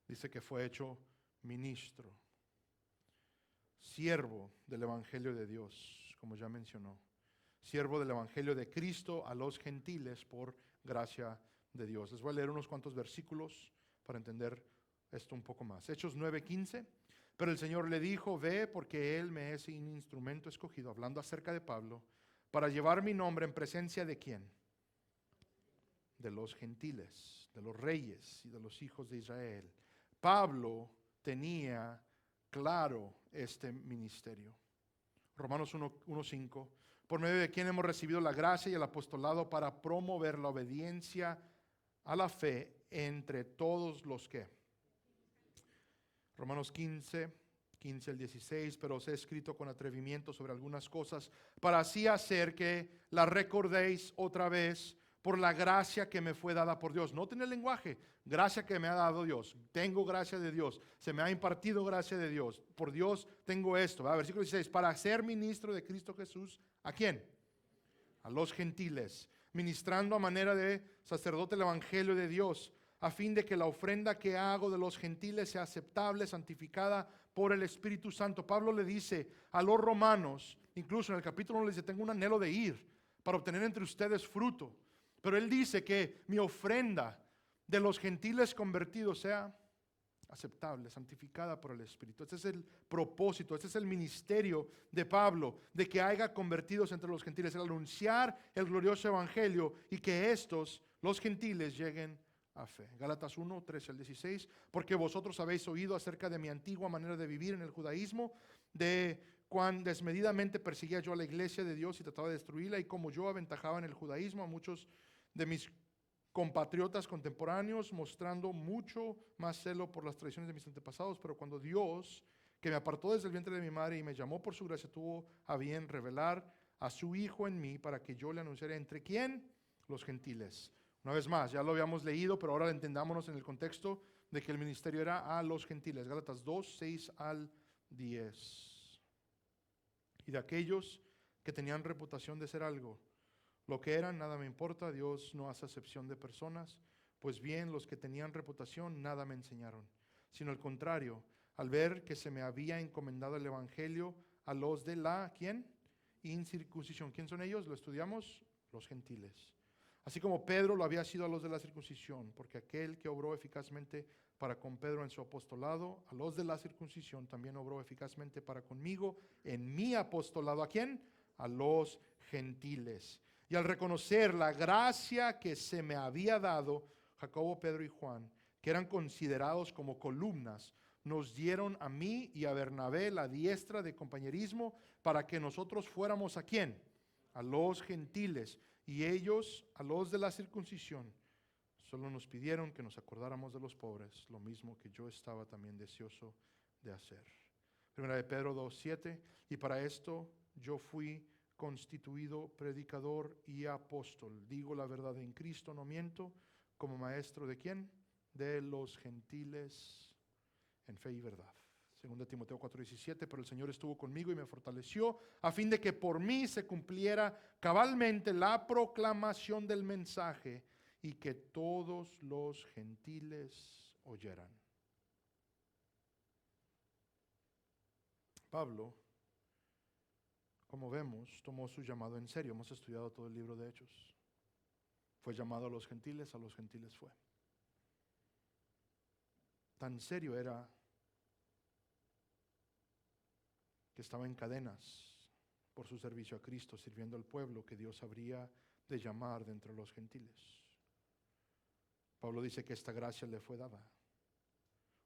dice que fue hecho ministro, siervo del evangelio de Dios, como ya mencionó, siervo del evangelio de Cristo a los gentiles por gracia de Dios. Les voy a leer unos cuantos versículos para entender esto un poco más. Hechos 9:15. Pero el Señor le dijo: ve, porque Él me es un instrumento escogido, hablando acerca de Pablo, para llevar mi nombre en presencia de ¿quién? De los gentiles, de los reyes y de los hijos de Israel. Pablo tenía claro este ministerio. Romanos 1:5. Por medio de quien hemos recibido la gracia y el apostolado para promover la obediencia a la fe entre todos los que. Romanos 15 al 16, pero os he escrito con atrevimiento sobre algunas cosas, para así hacer que las recordéis otra vez por la gracia que me fue dada por Dios. Noten el lenguaje: gracia que me ha dado Dios. Tengo gracia de Dios. Se me ha impartido gracia de Dios. Por Dios tengo esto. Versículo 16, para ser ministro de Cristo Jesús. ¿A quién? A los gentiles, ministrando a manera de sacerdote el evangelio de Dios, a fin de que la ofrenda que hago de los gentiles sea aceptable, santificada por el Espíritu Santo. Pablo le dice a los romanos, incluso en el capítulo 1 le dice: tengo un anhelo de ir para obtener entre ustedes fruto. Pero él dice que mi ofrenda de los gentiles convertidos sea aceptable, santificada por el Espíritu. Este es el propósito, este es el ministerio de Pablo, de que haya convertidos entre los gentiles, el anunciar el glorioso evangelio y que estos, los gentiles, lleguen a fe. Gálatas 1, 13 al 16, porque vosotros habéis oído acerca de mi antigua manera de vivir en el judaísmo, de cuán desmedidamente perseguía yo a la iglesia de Dios y trataba de destruirla, y como yo aventajaba en el judaísmo a muchos de mis compatriotas contemporáneos, mostrando mucho más celo por las tradiciones de mis antepasados. Pero cuando Dios, que me apartó desde el vientre de mi madre y me llamó por su gracia, tuvo a bien revelar a su Hijo en mí para que yo le anunciara. ¿Entre quién? Los gentiles. Una vez más, ya lo habíamos leído, pero ahora entendámonos en el contexto de que el ministerio era a los gentiles. Gálatas 2, 6 al 10. Y de aquellos que tenían reputación de ser algo, lo que eran, nada me importa. Dios no hace acepción de personas. Pues bien, los que tenían reputación nada me enseñaron, sino al contrario, al ver que se me había encomendado el evangelio a los de la, ¿quién? Incircuncisión. ¿Quién son ellos? Lo estudiamos: los gentiles. Así como Pedro lo había sido a los de la circuncisión, porque aquel que obró eficazmente para con Pedro en su apostolado, a los de la circuncisión también obró eficazmente para conmigo en mi apostolado. ¿A quién? A los gentiles. Y al reconocer la gracia que se me había dado, Jacobo, Pedro y Juan, que eran considerados como columnas, nos dieron a mí y a Bernabé la diestra de compañerismo para que nosotros fuéramos ¿a quién? A los gentiles, y ellos a los de la circuncisión. Solo nos pidieron que nos acordáramos de los pobres, lo mismo que yo estaba también deseoso de hacer. Primera de Pedro 2:7, y para esto yo fui constituido predicador y apóstol. Digo la verdad en Cristo, no miento, como maestro ¿de quién? De los gentiles en fe y verdad. 2 Timoteo 4:17, pero el Señor estuvo conmigo y me fortaleció a fin de que por mí se cumpliera cabalmente la proclamación del mensaje y que todos los gentiles oyeran. Pablo, como vemos, tomó su llamado en serio. Hemos estudiado todo el libro de Hechos. Fue llamado a los gentiles fue. Tan serio era que estaba en cadenas por su servicio a Cristo, sirviendo al pueblo que Dios habría de llamar de entre los gentiles. Pablo dice que esta gracia le fue dada.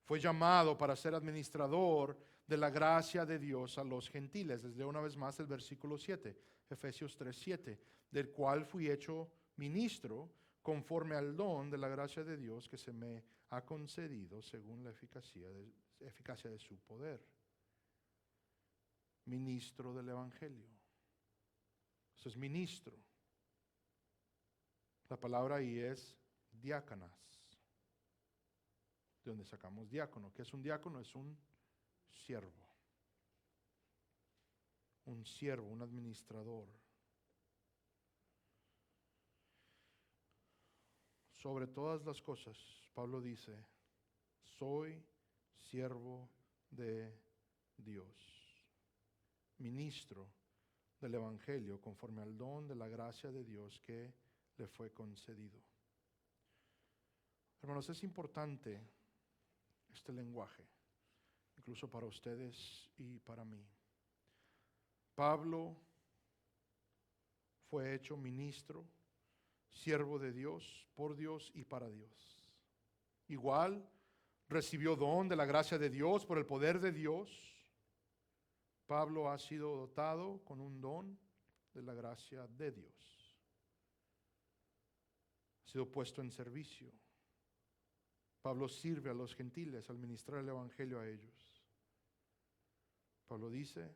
Fue llamado para ser administrador de la gracia de Dios a los gentiles. Les leo una vez más el versículo 7, Efesios 3:7, del cual fui hecho ministro conforme al don de la gracia de Dios que se me ha concedido según la eficacia de su poder. Ministro del evangelio. Eso es ministro. La palabra ahí es diácanas, de donde sacamos diácono. ¿Qué es un diácono? Es un siervo. Un siervo, un administrador. Sobre todas las cosas, Pablo dice, soy siervo de Dios, ministro del Evangelio conforme al don de la gracia de Dios que le fue concedido. Hermanos, es importante este lenguaje, incluso para ustedes y para mí. Pablo fue hecho ministro, siervo de Dios, por Dios y para Dios. Igual recibió don de la gracia de Dios por el poder de Dios. Pablo ha sido dotado con un don de la gracia de Dios. Ha sido puesto en servicio. Pablo sirve a los gentiles al ministrar el evangelio a ellos. Pablo dice,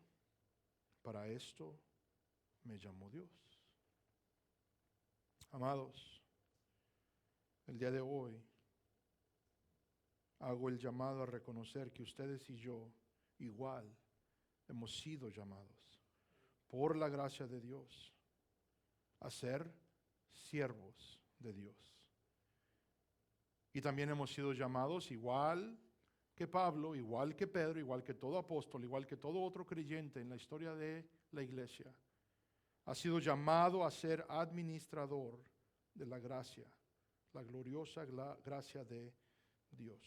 para esto me llamó Dios. Amados, el día de hoy hago el llamado a reconocer que ustedes y yo igual hemos sido llamados por la gracia de Dios a ser siervos de Dios. Y también hemos sido llamados igual que Pablo, igual que Pedro, igual que todo apóstol, igual que todo otro creyente en la historia de la iglesia, ha sido llamado a ser administrador de la gracia, la gloriosa gracia de Dios.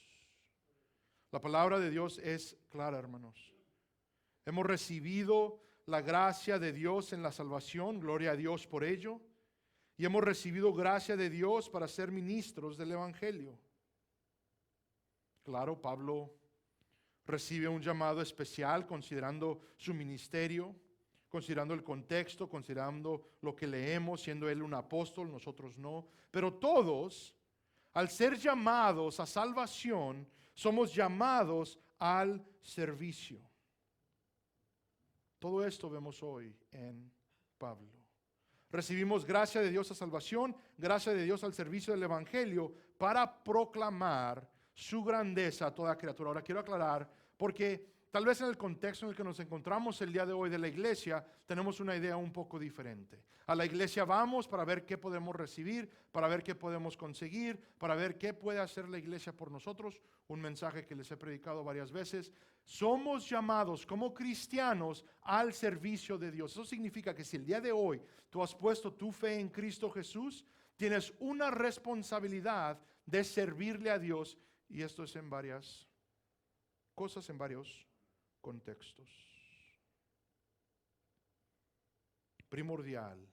La palabra de Dios es clara, hermanos. Hemos recibido la gracia de Dios en la salvación, gloria a Dios por ello, y hemos recibido gracia de Dios para ser ministros del Evangelio. Claro, Pablo recibe un llamado especial considerando su ministerio, considerando el contexto, considerando lo que leemos, siendo él un apóstol, nosotros no. Pero todos, al ser llamados a salvación, somos llamados al servicio. Todo esto vemos hoy en Pablo. Recibimos gracia de Dios a salvación, gracia de Dios al servicio del Evangelio para proclamar su grandeza a toda criatura. Ahora quiero aclarar, porque tal vez en el contexto en el que nos encontramos el día de hoy de la iglesia, tenemos una idea un poco diferente. A la iglesia vamos para ver qué podemos recibir, para ver qué podemos conseguir, para ver qué puede hacer la iglesia por nosotros. Un mensaje que les he predicado varias veces. Somos llamados como cristianos al servicio de Dios. Eso significa que si el día de hoy tú has puesto tu fe en Cristo Jesús, tienes una responsabilidad de servirle a Dios. Y esto es en varias cosas, en varios contextos. Primordial,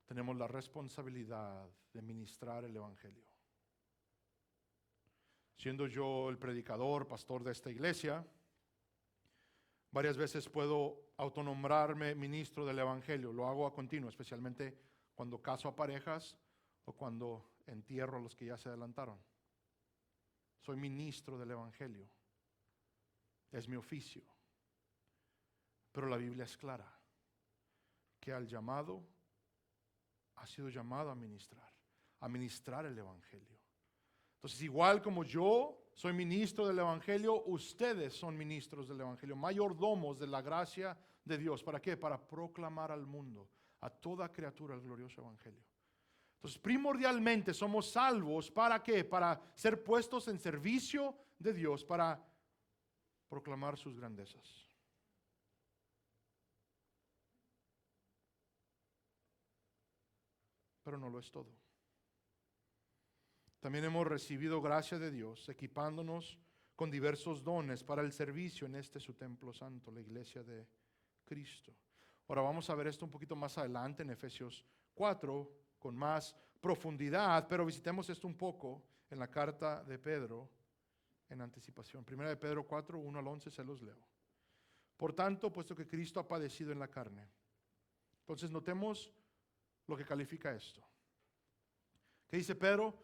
tenemos la responsabilidad de ministrar el Evangelio. Siendo yo el predicador, pastor de esta iglesia, varias veces puedo autonombrarme ministro del Evangelio. Lo hago a continuo, especialmente cuando caso a parejas o cuando entierro a los que ya se adelantaron. Soy ministro del Evangelio. Es mi oficio. Pero la Biblia es clara, que al llamado ha sido llamado a ministrar el Evangelio. Entonces, igual como yo soy ministro del Evangelio, ustedes son ministros del Evangelio, mayordomos de la gracia de Dios. ¿Para qué? Para proclamar al mundo, a toda criatura, el glorioso Evangelio. Entonces, primordialmente somos salvos, ¿para qué? Para ser puestos en servicio de Dios, para proclamar sus grandezas. Pero no lo es todo. También hemos recibido gracia de Dios, equipándonos con diversos dones para el servicio en este su templo santo, la iglesia de Cristo. Ahora vamos a ver esto un poquito más adelante en Efesios 4, con más profundidad, pero visitemos esto un poco en la carta de Pedro en anticipación. Primera de Pedro 4, 1 al 11, se los leo. Por tanto, puesto que Cristo ha padecido en la carne. Entonces notemos lo que califica esto. ¿Qué dice Pedro?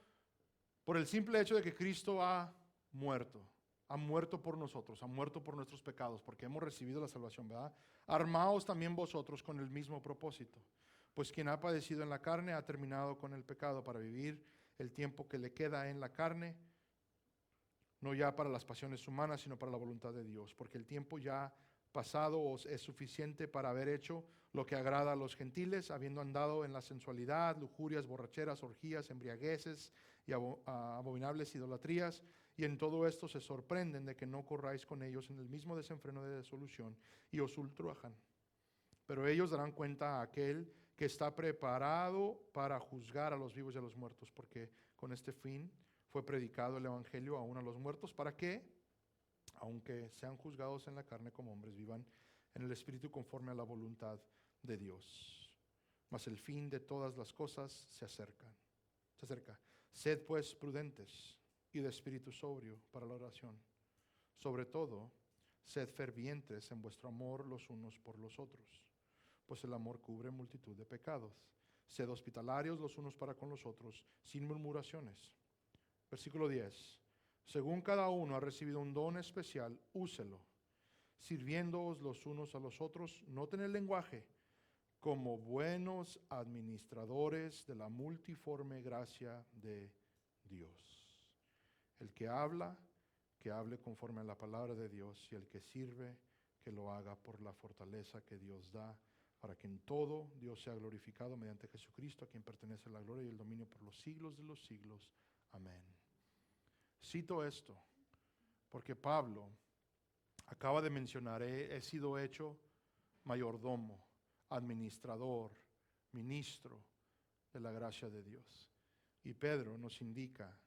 Por el simple hecho de que Cristo ha muerto. ha muerto por nosotros, ha muerto por nuestros pecados, porque hemos recibido la salvación, ¿verdad? Armaos también vosotros con el mismo propósito. Pues quien ha padecido en la carne ha terminado con el pecado para vivir el tiempo que le queda en la carne, no ya para las pasiones humanas, sino para la voluntad de Dios, porque el tiempo ya pasado os es suficiente para haber hecho lo que agrada a los gentiles, habiendo andado en la sensualidad, lujurias, borracheras, orgías, embriagueces y abominables idolatrías, y en todo esto se sorprenden de que no corráis con ellos en el mismo desenfreno de desolución y os ultrajan. Pero ellos darán cuenta a aquel que está preparado para juzgar a los vivos y a los muertos, porque con este fin fue predicado el evangelio aún a los muertos, para que, aunque sean juzgados en la carne como hombres, vivan en el espíritu conforme a la voluntad de Dios. Mas el fin de todas las cosas se acerca. Sed pues prudentes y de espíritu sobrio para la oración. Sobre todo, sed fervientes en vuestro amor los unos por los otros, pues el amor cubre multitud de pecados. Sed hospitalarios los unos para con los otros, sin murmuraciones. Versículo 10. Según cada uno ha recibido un don especial, úselo, sirviéndoos los unos a los otros, noten el lenguaje, como buenos administradores de la multiforme gracia de Dios. El que hable conforme a la palabra de Dios, y el que sirve, que lo haga por la fortaleza que Dios da, para que en todo Dios sea glorificado mediante Jesucristo, a quien pertenece la gloria y el dominio por los siglos de los siglos. Amén. Cito esto porque Pablo acaba de mencionar, he sido hecho mayordomo, administrador, ministro de la gracia de Dios. Y Pedro nos indica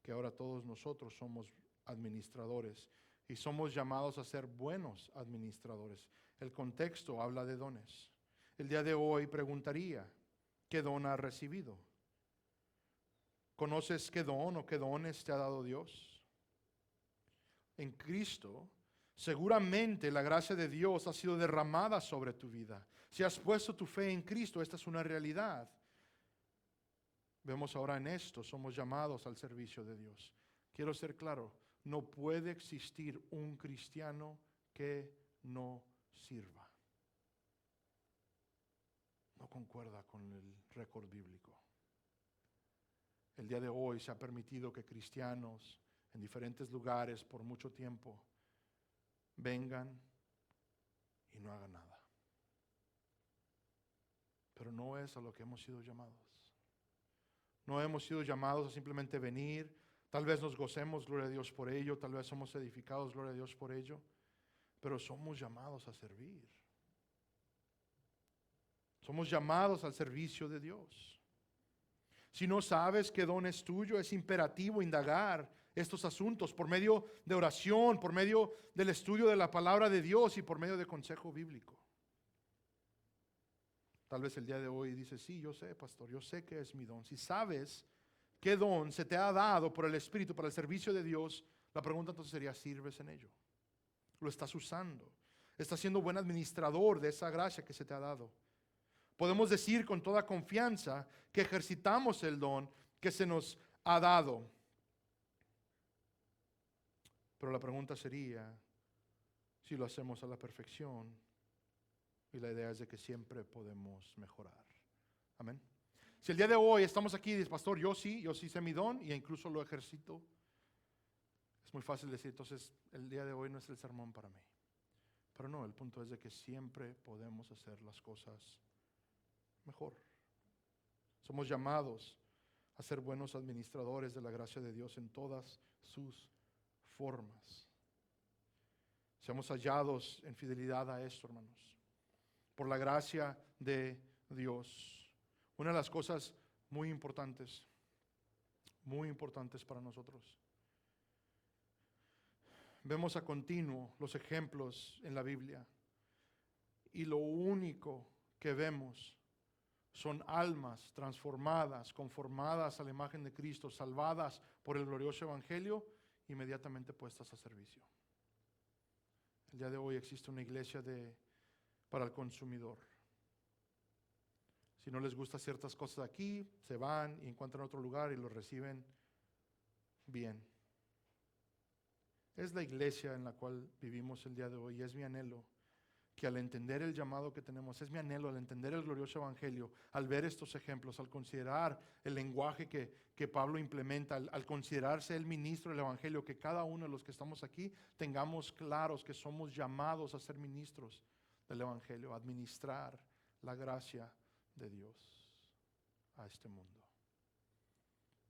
que ahora todos nosotros somos administradores y somos llamados a ser buenos administradores. El contexto habla de dones. El día de hoy preguntaría, ¿qué don has recibido? ¿Conoces qué don o qué dones te ha dado Dios? En Cristo, seguramente la gracia de Dios ha sido derramada sobre tu vida. Si has puesto tu fe en Cristo, esta es una realidad. Vemos ahora en esto, somos llamados al servicio de Dios. Quiero ser claro, no puede existir un cristiano que no sirva. No concuerda con el récord bíblico. El día de hoy se ha permitido que cristianos en diferentes lugares por mucho tiempo vengan y no hagan nada. Pero no es a lo que hemos sido llamados. No hemos sido llamados a simplemente venir. Tal vez nos gocemos, gloria a Dios por ello. Tal vez somos edificados, gloria a Dios por ello. Pero somos llamados a servir. Somos llamados al servicio de Dios. Si no sabes qué don es tuyo, es imperativo indagar estos asuntos por medio de oración, por medio del estudio de la palabra de Dios y por medio de consejo bíblico. Tal vez el día de hoy dices, sí, yo sé, pastor, yo sé que es mi don. Si sabes qué don se te ha dado por el Espíritu para el servicio de Dios, la pregunta entonces sería, ¿sirves en ello? ¿Lo estás usando? ¿Estás siendo buen administrador de esa gracia que se te ha dado? Podemos decir con toda confianza que ejercitamos el don que se nos ha dado. Pero la pregunta sería si lo hacemos a la perfección, y la idea es de que siempre podemos mejorar. Amén. Si el día de hoy estamos aquí y dices, pastor, yo sí sé mi don y incluso lo ejercito, es muy fácil decir, entonces el día de hoy no es el sermón para mí. Pero no, el punto es de que siempre podemos hacer las cosas mejor. Somos llamados a ser buenos administradores de la gracia de Dios en todas sus formas. Seamos hallados en fidelidad a esto, hermanos, por la gracia de Dios. Una de las cosas muy importantes para nosotros. Vemos a continuo los ejemplos en la Biblia y lo único que vemos son almas transformadas, conformadas a la imagen de Cristo, salvadas por el glorioso evangelio, inmediatamente puestas a servicio. El día de hoy existe una iglesia para el consumidor. Si no les gusta ciertas cosas aquí, se van y encuentran otro lugar y lo reciben bien. Es la iglesia en la cual vivimos el día de hoy y es mi anhelo que al entender el llamado que tenemos, es mi anhelo al entender el glorioso evangelio, al ver estos ejemplos, al considerar el lenguaje que Pablo implementa, al considerarse el ministro del evangelio, que cada uno de los que estamos aquí tengamos claros que somos llamados a ser ministros del evangelio, a administrar la gracia de Dios a este mundo.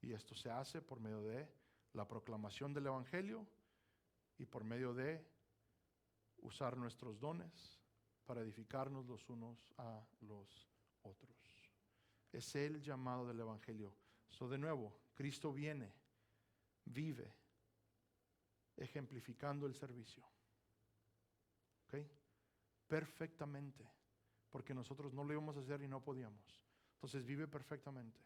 Y esto se hace por medio de la proclamación del evangelio y por medio de usar nuestros dones para edificarnos los unos a los otros. Es el llamado del evangelio. De nuevo, Cristo viene, vive, ejemplificando el servicio. ¿Ok? Perfectamente, porque nosotros no lo íbamos a hacer y no podíamos. Entonces vive perfectamente.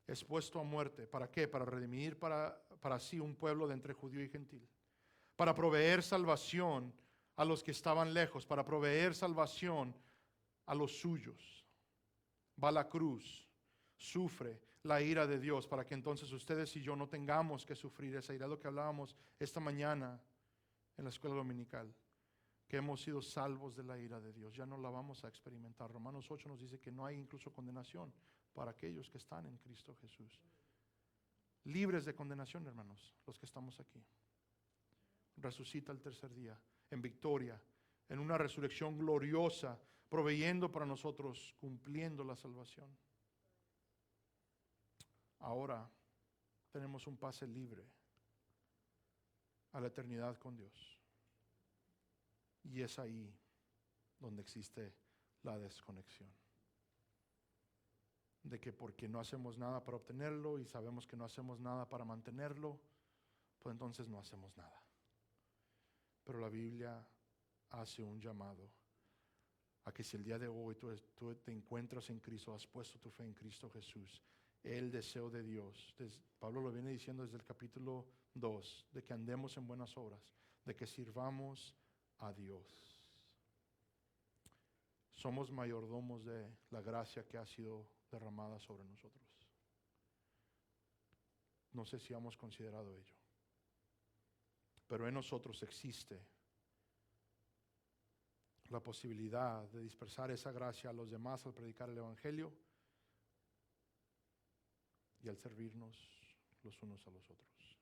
Es puesto a muerte. ¿Para qué? Para redimir para sí un pueblo de entre judío y gentil. Para proveer salvación a los que estaban lejos, para proveer salvación a los suyos. Va a la cruz, sufre la ira de Dios para que entonces ustedes y yo no tengamos que sufrir esa ira. Lo que hablábamos esta mañana en la escuela dominical, que hemos sido salvos de la ira de Dios. Ya no la vamos a experimentar. Romanos 8 nos dice que no hay incluso condenación para aquellos que están en Cristo Jesús. Libres de condenación, hermanos, los que estamos aquí. Resucita el tercer día, en victoria, en una resurrección gloriosa, proveyendo para nosotros, cumpliendo la salvación. Ahora tenemos un pase libre a la eternidad con Dios. Y es ahí donde existe la desconexión. De que porque no hacemos nada para obtenerlo y sabemos que no hacemos nada para mantenerlo, pues entonces no hacemos nada. Pero la Biblia hace un llamado a que si el día de hoy tú te encuentras en Cristo, has puesto tu fe en Cristo Jesús, el deseo de Dios, Pablo lo viene diciendo desde el capítulo 2, de que andemos en buenas obras, de que sirvamos a Dios. Somos mayordomos de la gracia que ha sido derramada sobre nosotros. No sé si hemos considerado ello, pero en nosotros existe la posibilidad de dispersar esa gracia a los demás al predicar el evangelio y al servirnos los unos a los otros.